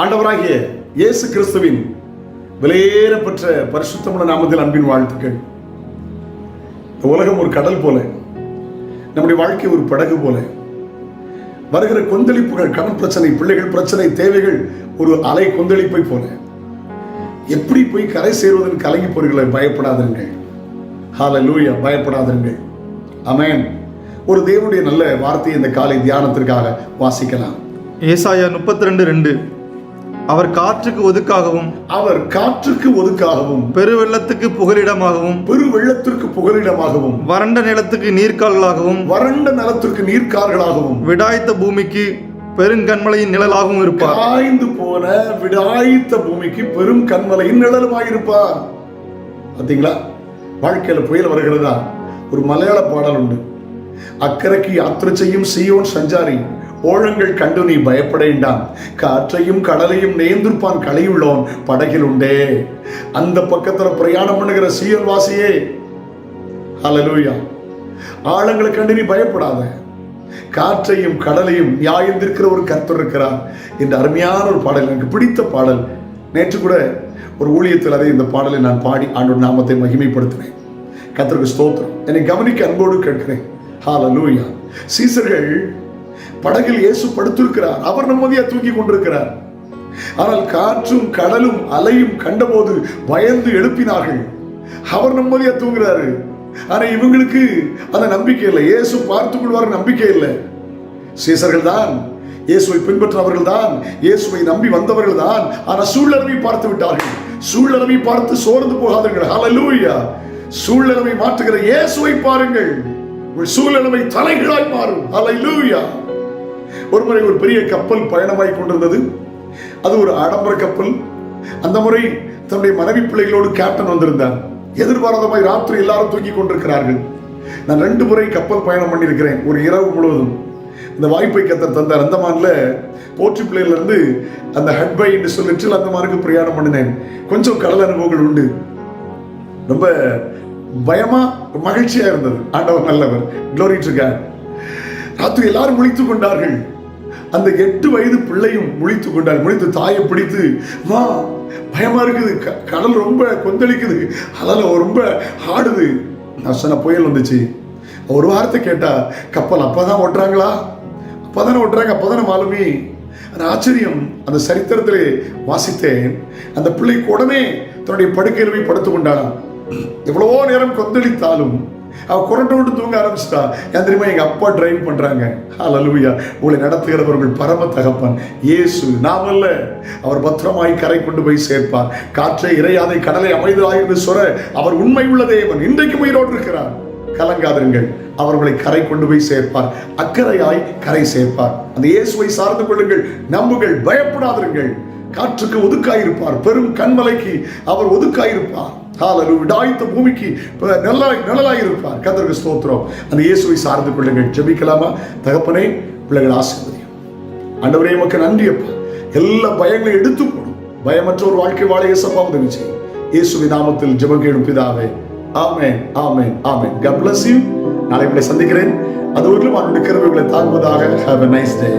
ஆண்டவராகிய இயேசு கிறிஸ்துவின் விலையேறப்பெற்ற பரிசுத்தமுள்ள நாமத்தில் அன்பின் வாழ்த்துக்கள். உலகம் ஒரு கடல் போல, நம்முடைய வாழ்க்கை ஒரு படகு போல. வருகிற கொந்தளிப்புகள், கடன் பிரச்சனை, பிள்ளைகள் பிரச்சனை, தேவைகள் ஒரு அலை கொந்தளிப்பை போல. எப்படி போய் கரை சேருவதற்கு கலங்கி போறீங்களே, பயப்படாதீர்கள். ஹல்லேலூயா, பயப்படாதீர்கள். ஆமென். ஒரு தேவனுடைய நல்ல வார்த்தையை இந்த காலை தியானத்திற்காக வாசிக்கலாம். ஏசாயா 32:2. அவர் காற்றுக்கு ஒதுக்காகவும் பெருவெள்ளத்துக்கு புகலிடமாகவும் வறண்ட நிலத்துக்கு நீர்க்கால்களாகவும் விடாய்த்த பூமிக்கு பெருங்கன்மலையின் நிழலாகவும் இருப்பார். காய்ந்து போன விடாய்த்த பூமிக்கு பெரும் கன்மலையின் நிழலுமாய் இருப்பார். பாத்தீங்களா, வாழ்க்கையில புயல் வருகிறதா? ஒரு மலையாள பாடல் உண்டு. அக்கறைக்கு யாத்திரை செய்யும் சீயோன் சஞ்சாரி, ஓழங்கள் கண்டு நீ பயப்படேண்டாம், காற்றையும் கடலையும் நேர்ந்திருப்பான் கலையுள்ளோன் படகில் உண்டே. அந்த பக்கத்துல பிரயாணம் பண்ணுகிற சீயோன் வாசியே, ஹல்லேலூயா, ஆழங்களை கண்டு நீ பயப்படாத, காற்றையும் கடலையும் நியாயந்திருக்கிற ஒரு கர்த்தர் இருக்கிறார் என்ற அருமையான ஒரு பாடல், எனக்கு பிடித்த பாடல். நேற்று கூட ஒரு ஊழியத்தில் அதை இந்த பாடலை நான் பாடி ஆண்டவர் நாமத்தை மகிமைப்படுத்தினேன். கர்த்தருக்கு ஸ்தோத்திரம். என்னை கவனிக்க அன்போடு கேட்கிறேன். ஹல்லேலூயா. சீசர்கள் படகில் இயேசு படுத்திருக்கிறார், அவர் நிம்மதியா தூங்கி கொண்டிருக்கிறார். ஆனால் காற்றும் கடலும் அலையும் கண்டபோது பயந்து எழுப்பினார்கள். அவர் நிம்மதியா தூங்குறாரு. ஆனா இவங்களுக்கு அந்த நம்பிக்கை இல்லை. இயேசு பார்த்துக் கொள்வார் நம்பிக்கை இல்லை. சீசர்கள் தான், இயேசுவை பின்பற்றவர்கள் தான், இயேசுவை நம்பி வந்தவர்கள் தான். ஆனா சூழ்நிலையை பார்த்து விட்டார்கள். சூழ்நிலையை பார்த்து சோர்ந்து போகாதீர்கள். ஹல்லேலூயா. சூழ்நிலையை மாற்றுகிற இயேசுவை பாருங்கள். சூழ்நிலை தலைகளாய் மாறும். ஹல்லேலூயா. ஒரு முறை ஒரு பெரிய கப்பல் பயணமாய் கொண்டிருந்தது. அது ஒரு ஆடம்பர கப்பல். அந்த முறை தன்னுடைய மனைவி பிள்ளைகளோடு கேப்டன் வந்திருந்தார். எதிர்பாராதமாய் ராத்திரி எல்லாரும் தூங்கி கொண்டிருக்கிறார்கள். நான் 2 முறை கப்பல் பயணம் பண்ணியிருக்கிறேன், ஒரு இரவு முழுவதும். இந்த வாய்ப்பை கர்த்தர் தந்தார். அந்தமான்ல போர்ச்சு பிள்ளையில இருந்து அந்த ஹட்பை என்று சொல்லிட்டு அந்தமானுக்கு பிரயாணம் பண்ணினேன். கொஞ்சம் கடல் அனுபவங்கள் உண்டு. ரொம்ப பயமா மகிழ்ச்சியா இருந்தது. ஆண்டவர் நல்லவர். Glory to God. ராத்திரி எல்லாரும் முழித்துக் கொண்டார்கள். அந்த 8 வயது பிள்ளையும் முழித்துக் கொண்டார். முழித்து தாயை பிடித்து, மா பயமா இருக்குது, கடல் ரொம்ப கொந்தளிக்குது, அதால ரொம்ப ஆடுது. நான் சொன்ன புயல் வந்துச்சு. ஒரு வார்த்தை கேட்டா, கப்பல் அப்பதான் ஓட்டுறாங்களா? அப்பதானே ஓட்டுறாங்க, அப்பதானே மாலுமி. அந்த ஆச்சரியம் அந்த சரித்திரத்திலே வாசித்தேன். அந்த பிள்ளைக்கு உடனே தன்னுடைய படுக்கையில் போய் படுத்துக் கொண்டாளாம். எவ்வளவோ நேரம் கொந்தளித்தாலும் அவ குரட்டை விட்டு தூங்க ஆரம்பிச்சிட்டா. ஏன் தெரியுமா? எங்க அப்பா டிரைவ் பண்றாங்க. ஹல்லேலூயா. உங்களை நடத்துகிறவர்கள் பரம தகப்பன் இயேசு. நாம் அல்ல, அவர் பத்திரமாய் கரை கொண்டு போய் சேர்ப்பார். காற்றை இறையாதை கடலை அமைதியாயிருந்து சொர அவர் உண்மை உள்ள தேவன். இன்றைக்கு உயிரோடு இருக்கிறார். கலங்காதிருங்கள், அவர்களை கரை கொண்டு போய் சேர்ப்பார். அக்கறையாய் கரை சேர்ப்பார். அந்த இயேசுவை சார்ந்து கொள்ளுங்கள், நம்புங்கள், பயப்படாதிருங்கள். காற்றுக்கு ஒதுக்காயிருப்பார், பெரும் கண்மலைக்கு அவர் ஒதுக்காயிருப்பார். ஹல்லேலூயா. விடாய்த்த பூமிக்கு நிழலாயிருப்பார். கர்த்தருக்கு ஸ்தோத்திரம். அந்த இயேசுவை சார்ந்து கொள்ளுங்கள். ஜெபிக்கலாமா? தகப்பனே, பிள்ளைகள் ஆசீர்வதியும். ஆண்டவரே, உமக்கு நன்றி அப்பா. எல்லா பயங்களையும் எடுத்து போடும். பயமற்ற ஒரு வாழ்க்கை வாழ இயேசப்பா உதவி செய்யும். இயேசுவின் நாமத்தில் ஜெபம் கேளும் பிதாவே. ஆமென், ஆமென், ஆமென். God bless you. நாளை உங்களை சந்திக்கிறேன். அது ஒரு அவருடைய கிருபைகளை தாங்குவதாக. Have a nice day.